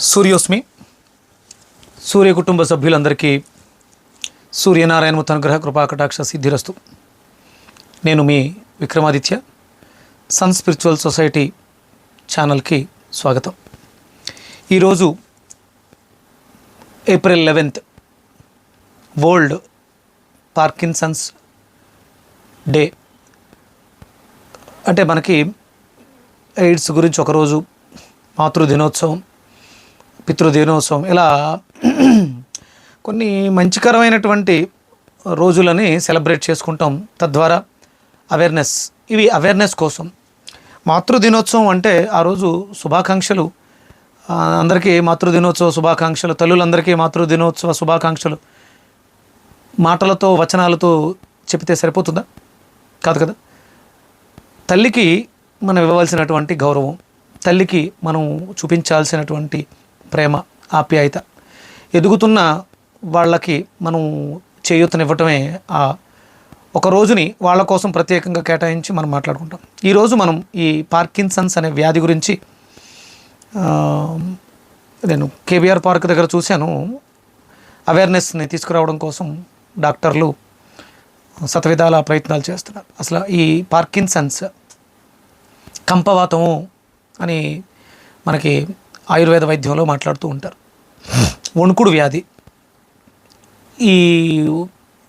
సూర్యోస్మి. సూర్య కుటుంబ సభ్యులందరికీ సూర్యనారాయణ అనుగ్రహ కృపాకటాక్ష సిద్ధిరస్తు. నేను మీ విక్రమాదిత్య. సన్ స్పిరిచువల్ సొసైటీ ఛానల్కి స్వాగతం. ఈరోజు April 11th world Parkinson's day. అంటే మనకి ఎయిడ్స్ గురించి ఒకరోజు, మాతృదినోత్సవం, పితృదినోత్సవం, ఇలా కొన్ని మంచికరమైనటువంటి రోజులని సెలబ్రేట్ చేసుకుంటాం. తద్వారా అవేర్నెస్, ఇవి అవేర్నెస్ కోసం. మాతృదినోత్సవం అంటే ఆ రోజు శుభాకాంక్షలు, అందరికీ మాతృదినోత్సవ శుభాకాంక్షలు, తల్లులందరికీ మాతృదినోత్సవ శుభాకాంక్షలు మాటలతో వచనాలతో చెప్తే సరిపోతుందా? కాదు కదా. తల్లికి మనం ఇవ్వవలసినటువంటి గౌరవం, తల్లికి మనం చూపించాల్సినటువంటి ప్రేమ, ఆప్యాయత, ఎదుగుతున్న వాళ్ళకి మనం చేయూతనివ్వటమే ఆ ఒక రోజుని వాళ్ళ కోసం ప్రత్యేకంగా కేటాయించి మనం మాట్లాడుకుంటాం. ఈరోజు మనం ఈ పార్కిన్సన్స్ అనే వ్యాధి గురించి, నేను కేబీఆర్ పార్క్ దగ్గర చూశాను, అవేర్నెస్ని తీసుకురావడం కోసం డాక్టర్లు శతవిధాల ప్రయత్నాలు చేస్తున్నారు. అసలు ఈ పార్కిన్సన్స్ కంపవాతము అని మనకి ఆయుర్వేద వైద్యంలో మాట్లాడుతూ ఉంటారు. వణుకుడు వ్యాధి. ఈ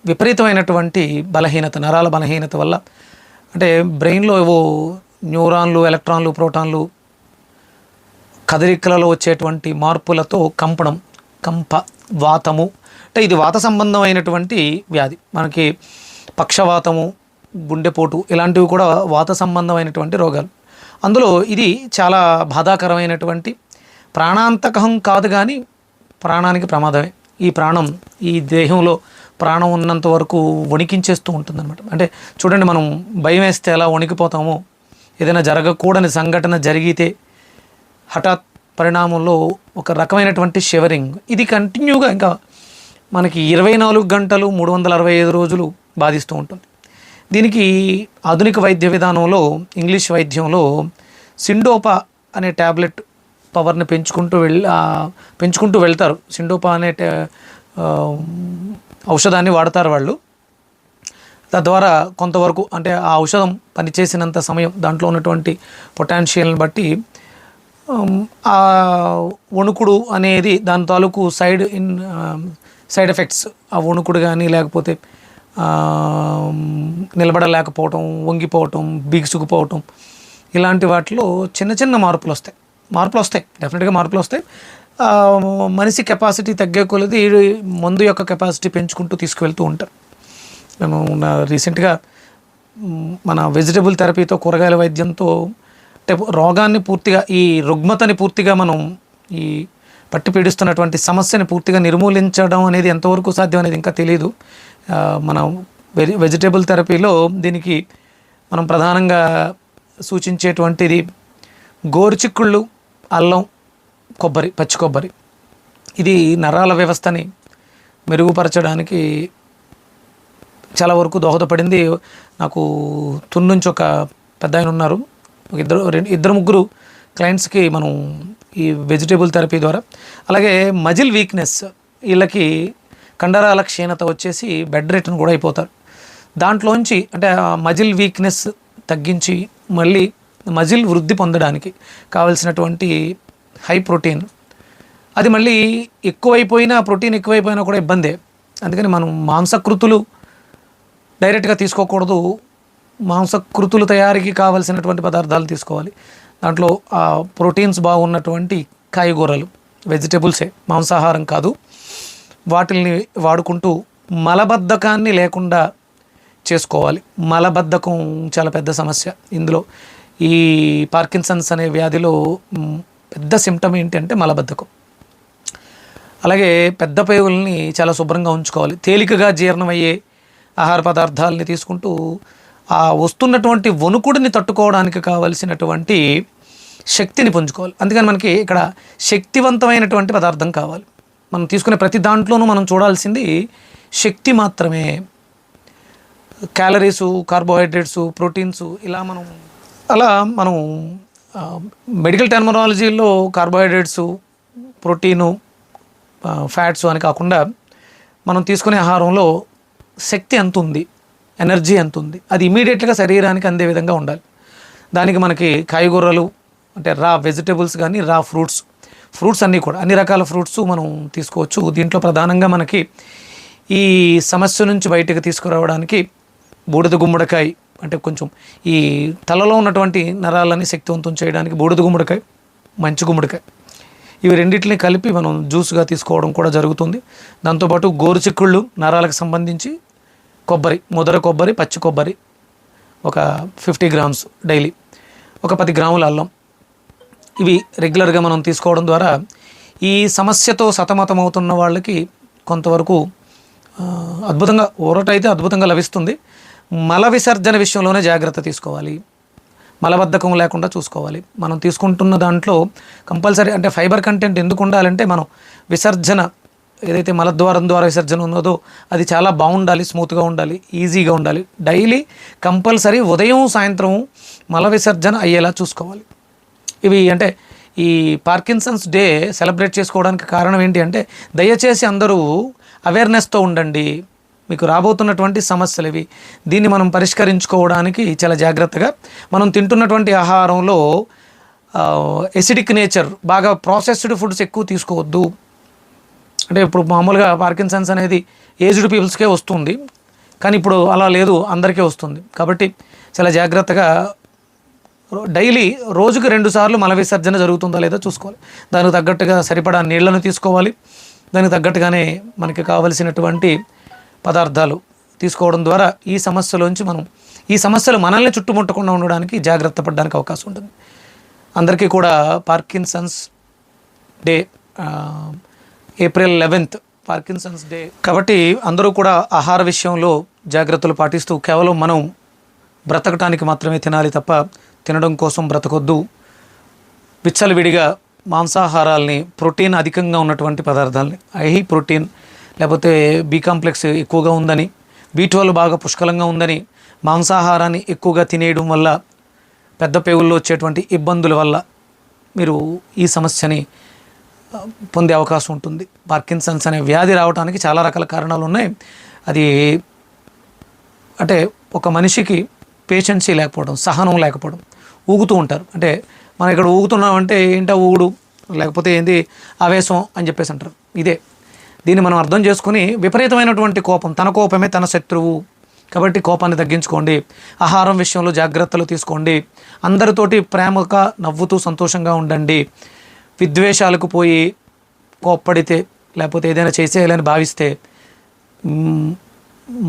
విపరీతమైనటువంటి బలహీనత, నరాల బలహీనత వల్ల, అంటే బ్రెయిన్లో ఏవో న్యూరాన్లు, ఎలక్ట్రాన్లు, ప్రోటాన్లు కదలికలలో వచ్చేటువంటి మార్పులతో కంపనం, వాతము, అంటే ఇది వాత సంబంధమైనటువంటి వ్యాధి. మనకి పక్షవాతము, గుండెపోటు, ఇలాంటివి కూడా వాత సంబంధమైనటువంటి రోగాలు. అందులో ఇది చాలా బాధాకరమైనటువంటి, ప్రాణాంతకం కాదు కానీ ప్రాణానికి ప్రమాదమే. ఈ ప్రాణం, ఈ దేహంలో ప్రాణం ఉన్నంత వరకు వణికించేస్తూ ఉంటుందన్నమాట. అంటే చూడండి, మనం భయం వేస్తే ఎలా వణికిపోతామో, ఏదైనా జరగకూడని సంఘటన జరిగితే హఠాత్ పరిణామంలో ఒక రకమైనటువంటి షివరింగ్, ఇది కంటిన్యూగా ఇంకా మనకి 24 గంటలు 365 రోజులు బాధిస్తూ ఉంటుంది. దీనికి ఆధునిక వైద్య విధానంలో, ఇంగ్లీష్ వైద్యంలో సిండోపా అనే ట్యాబ్లెట్ పవర్ని పెంచుకుంటూ వెళ్తారు. సిండోపా అనే ఔషధాన్ని వాడతారు వాళ్ళు. తద్వారా కొంతవరకు, అంటే ఆ ఔషధం పనిచేసినంత సమయం, దాంట్లో ఉన్నటువంటి పొటాన్షియల్ని బట్టి ఆ వణుకుడు అనేది, దాని తాలూకు సైడ్ ఎఫెక్ట్స్, ఆ వణుకుడు కానీ, లేకపోతే నిలబడలేకపోవటం, వంగిపోవటం, బిగుసుకుపోవటం, ఇలాంటి వాటిలో చిన్న చిన్న మార్పులు వస్తాయి. డెఫినెట్గా మార్పులు వస్తాయి. మనిషి కెపాసిటీ తగ్గే కొలది మందు యొక్క కెపాసిటీ పెంచుకుంటూ తీసుకువెళ్తూ ఉంటారు. నేను రీసెంట్గా మన వెజిటబుల్ థెరపీతో, కూరగాయల వైద్యంతో, అంటే రోగాన్ని పూర్తిగా, ఈ రుగ్మతని పూర్తిగా మనం, ఈ పట్టి పీడిస్తున్నటువంటి సమస్యని పూర్తిగా నిర్మూలించడం అనేది ఎంతవరకు సాధ్యం అనేది ఇంకా తెలియదు. మనం వెజిటబుల్ థెరపీలో దీనికి మనం ప్రధానంగా సూచించేటువంటిది గోరుచిక్కుళ్ళు, అల్లం, కొబ్బరి, పచ్చి కొబ్బరి. ఇది నరాల వ్యవస్థని మెరుగుపరచడానికి చాలా వరకు దోహదపడింది. నాకు తున్ నుంచి ఒక పెద్ద ఆయన ఉన్నారు, ఇద్దరు ముగ్గురు క్లయింట్స్కి మనం ఈ వెజిటేబుల్ థెరపీ ద్వారా. అలాగే మజిల్ వీక్నెస్, వీళ్ళకి కండరాల క్షీణత వచ్చేసి బెడ్ రిటర్న్ కూడా అయిపోతారు. దాంట్లోంచి, అంటే ఆ మజిల్ వీక్నెస్ తగ్గించి మళ్ళీ మజిల్ వృద్ధి పొందడానికి కావలసినటువంటి హై ప్రోటీన్, అది మళ్ళీ ఎక్కువైపోయినా, ప్రోటీన్ ఎక్కువైపోయినా కూడా ఇబ్బందే. అందుకని మనం మాంసకృతులు డైరెక్ట్గా తీసుకోకూడదు. మాంసకృతులు తయారీకి కావలసినటువంటి పదార్థాలు తీసుకోవాలి. దాంట్లో ఆ ప్రోటీన్స్ బాగున్నటువంటి కాయగూరలు, వెజిటేబుల్సే, మాంసాహారం కాదు. వాటిల్ని వాడుకుంటూ మలబద్ధకాన్ని లేకుండా చేసుకోవాలి. మలబద్ధకం చాలా పెద్ద సమస్య ఇందులో. ఈ పార్కిన్సన్స్ అనే వ్యాధిలో పెద్ద సిమ్టమ్ ఏంటంటే మలబద్ధకం. అలాగే పెద్ద పేగుల్ని చాలా శుభ్రంగా ఉంచుకోవాలి. తేలికగా జీర్ణమయ్యే ఆహార పదార్థాలని తీసుకుంటూ ఆ వస్తున్నటువంటి వణుకుడిని తట్టుకోవడానికి కావలసినటువంటి శక్తిని పుంజుకోవాలి. అందుకని మనకి ఇక్కడ శక్తివంతమైనటువంటి పదార్థం కావాలి. మనం తీసుకునే ప్రతి దాంట్లోనూ మనం చూడాల్సింది శక్తి మాత్రమే. క్యాలరీసు, కార్బోహైడ్రేట్సు, ప్రోటీన్సు, ఇలా మనం మెడికల్ టెర్మినాలజీలో కార్బోహైడ్రేట్స్, ప్రోటీను ఫ్యాట్స్ అని కాకుండా మనం తీసుకునే ఆహారంలో శక్తి ఎంత ఉంది, ఎనర్జీ ఎంత ఉంది, అది ఇమీడియట్గా శరీరానికి అందే విధంగా ఉండాలి. దానికి మనకి కాయగూరలు అంటే రా వెజిటేబుల్స్ కానీ రా ఫ్రూట్స్ అన్నీ కూడా అన్ని రకాల ఫ్రూట్స్ మనం తీసుకోవచ్చు. దీంట్లో ప్రధానంగా మనకి ఈ సమస్య నుంచి బయటకు తీసుకురావడానికి బూడిద గుమ్మడికాయ అంటే కొంచెం ఈ తలలో ఉన్నటువంటి నరాలని శక్తివంతం చేయడానికి బూడిద గుమ్మడికాయ, మంచి గుమ్మడికాయ, ఇవి రెండింటిని కలిపి మనం జ్యూస్గా తీసుకోవడం కూడా జరుగుతుంది. దాంతోపాటు గోరుచిక్కుళ్ళు నరాలకు సంబంధించి ముదర కొబ్బరి, పచ్చి కొబ్బరి ఒక 50 grams డైలీ, ఒక 10 గ్రాముల అల్లం, ఇవి రెగ్యులర్గా మనం తీసుకోవడం ద్వారా ఈ సమస్యతో సతమతమవుతున్న వాళ్ళకి కొంతవరకు అద్భుతంగా ఊరటైతే అద్భుతంగా లభిస్తుంది. మల విసర్జన విషయంలోనే జాగ్రత్త తీసుకోవాలి, మలబద్ధకం లేకుండా చూసుకోవాలి. మనం తీసుకుంటున్న దాంట్లో కంపల్సరీ అంటే ఫైబర్ కంటెంట్ ఎందుకు ఉండాలంటే మనం విసర్జన ఏదైతే మలద్వారం ద్వారా విసర్జన ఉన్నదో అది చాలా బాగుండాలి, స్మూత్గా ఉండాలి, ఈజీగా ఉండాలి. డైలీ కంపల్సరీ ఉదయం సాయంత్రం మల విసర్జన అయ్యేలా చూసుకోవాలి. ఇవి అంటే ఈ పార్కిన్సన్స్ డే సెలబ్రేట్ చేసుకోవడానికి కారణం ఏంటి అంటే దయచేసి అందరూ అవేర్నెస్తో ఉండండి, మీకు రాబోతున్నటువంటి సమస్యలు ఇవి, దీన్ని మనం పరిష్కరించుకోవడానికి చాలా జాగ్రత్తగా మనం తింటున్నటువంటి ఆహారంలో ఎసిడిక్ నేచర్, బాగా ప్రాసెస్డ్ ఫుడ్స్ ఎక్కువ తీసుకోవద్దు. అంటే ఇప్పుడు మామూలుగా పార్కిన్సన్స్ అనేది ఏజ్డ్ పీపుల్స్కే వస్తుంది, కానీ ఇప్పుడు అలా లేదు, అందరికీ వస్తుంది. కాబట్టి చాలా జాగ్రత్తగా డైలీ రోజుకి 2 సార్లు మల విసర్జన జరుగుతుందా లేదా చూసుకోవాలి. దానికి తగ్గట్టుగా సరిపడా నీళ్లను తీసుకోవాలి. దానికి తగ్గట్టుగానే మనకి కావలసినటువంటి పదార్థాలు తీసుకోవడం ద్వారా ఈ సమస్యలోంచి మనం ఈ సమస్యలు మనల్ని చుట్టుముట్టకుండా ఉండడానికి జాగ్రత్త పడడానికి అవకాశం ఉంటుంది. అందరికీ కూడా Parkinson's day April 11th Parkinson's day కాబట్టి అందరూ కూడా ఆహార విషయంలో జాగ్రత్తలు పాటిస్తూ కేవలం మనం బ్రతకటానికి మాత్రమే తినాలి తప్ప తినడం కోసం బ్రతకొద్దు. విచ్చలవిడిగా మాంసాహారాల్ని, ప్రోటీన్ అధికంగా ఉన్నటువంటి పదార్థాలని, హై ప్రోటీన్ లేకపోతే బి కాంప్లెక్స్ ఎక్కువగా ఉందని, B12 బాగా పుష్కలంగా ఉందని మాంసాహారాన్ని ఎక్కువగా తినేయడం వల్ల పెద్ద పేగుల్లో వచ్చేటువంటి ఇబ్బందుల వల్ల మీరు ఈ సమస్యని పొందే అవకాశం ఉంటుంది. పార్కిన్సన్స్ అనే వ్యాధి రావడానికి చాలా రకాల కారణాలు ఉన్నాయి. అది అంటే ఒక మనిషికి పేషెన్సీ లేకపోవడం, సహనం లేకపోవడం, ఊగుతూ ఉంటారు. అంటే మనం ఇక్కడ ఊగుతున్నామంటే ఏంటో ఊగుడు, లేకపోతే ఏంది ఆవేశం అని చెప్పేసి అంటారు. ఇదే దీన్ని మనం అర్థం చేసుకుని విపరీతమైనటువంటి కోపం, తన కోపమే తన శత్రువు. కాబట్టి కోపాన్ని తగ్గించుకోండి, ఆహారం విషయంలో జాగ్రత్తలు తీసుకోండి, అందరితోటి ప్రేమగా నవ్వుతూ సంతోషంగా ఉండండి. విద్వేషాలకు పోయి కోప్పడితే లేకపోతే ఏదైనా చేసేయాలని భావిస్తే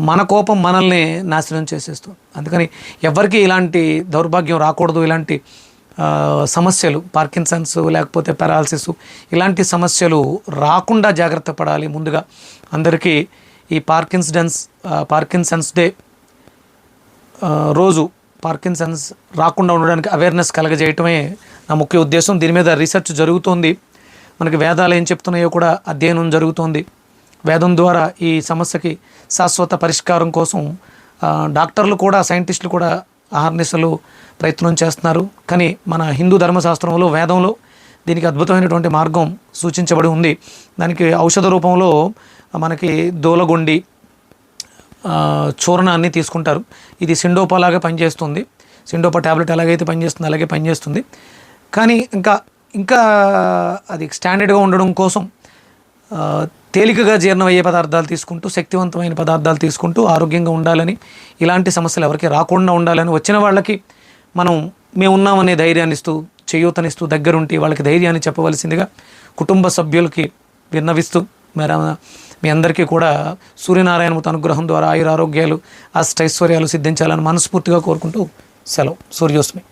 మన కోపం మనల్ని నాశనం చేసేస్తుంది. అందుకని ఎవరికి ఇలాంటి దౌర్భాగ్యం రాకూడదు. ఇలాంటి సమస్యలు పార్కిన్సన్స్ లేకపోతే పెరాలసిస్ ఇలాంటి సమస్యలు రాకుండా జాగ్రత్త పడాలి. ముందుగా అందరికీ ఈ పార్కిన్సన్స్ డే రోజు పార్కిన్సన్స్ రాకుండా ఉండడానికి అవేర్నెస్ కలగజేయటమే నా ముఖ్య ఉద్దేశం. దీని మీద రీసెర్చ్ జరుగుతోంది. మనకి వేదాలు ఏం చెప్తున్నాయో కూడా అధ్యయనం జరుగుతోంది. వేదం ద్వారా ఈ సమస్యకి శాశ్వత పరిష్కారం కోసం డాక్టర్లు కూడా, సైంటిస్టులు కూడా అహర్నిశలు ప్రయత్నం చేస్తున్నారు. కానీ మన హిందూ ధర్మశాస్త్రంలో, వేదంలో దీనికి అద్భుతమైనటువంటి మార్గం సూచించబడి ఉంది. దానికి ఔషధ రూపంలో మనకి దూలగొండి చూర్ణాన్ని తీసుకుంటారు. ఇది సిండోపా లాగా పనిచేస్తుంది. సిండోపా ట్యాబ్లెట్ ఎలాగైతే పనిచేస్తుంది అలాగే పనిచేస్తుంది. కానీ ఇంకా అది స్టాండర్డ్గా ఉండడం కోసం తేలికగా జీర్ణమయ్యే పదార్థాలు తీసుకుంటూ, శక్తివంతమైన పదార్థాలు తీసుకుంటూ ఆరోగ్యంగా ఉండాలని, ఇలాంటి సమస్యలు ఎవరికి రాకుండా ఉండాలని, వచ్చిన వాళ్ళకి మేము ఉన్నామనే ధైర్యాన్ని ఇస్తూ, చేయూతనిస్తూ, దగ్గరుంటి వాళ్ళకి ధైర్యాన్ని చెప్పవలసిందిగా కుటుంబ సభ్యులకి విన్నవిస్తూ, మీ అందరికీ కూడా సూర్యనారాయణమూర్తి అనుగ్రహం ద్వారా ఆయురారోగ్యాలు, అష్టైశ్వర్యాలు సిద్ధించాలని మనస్ఫూర్తిగా కోరుకుంటూ సెలవు. సూర్యోస్మి.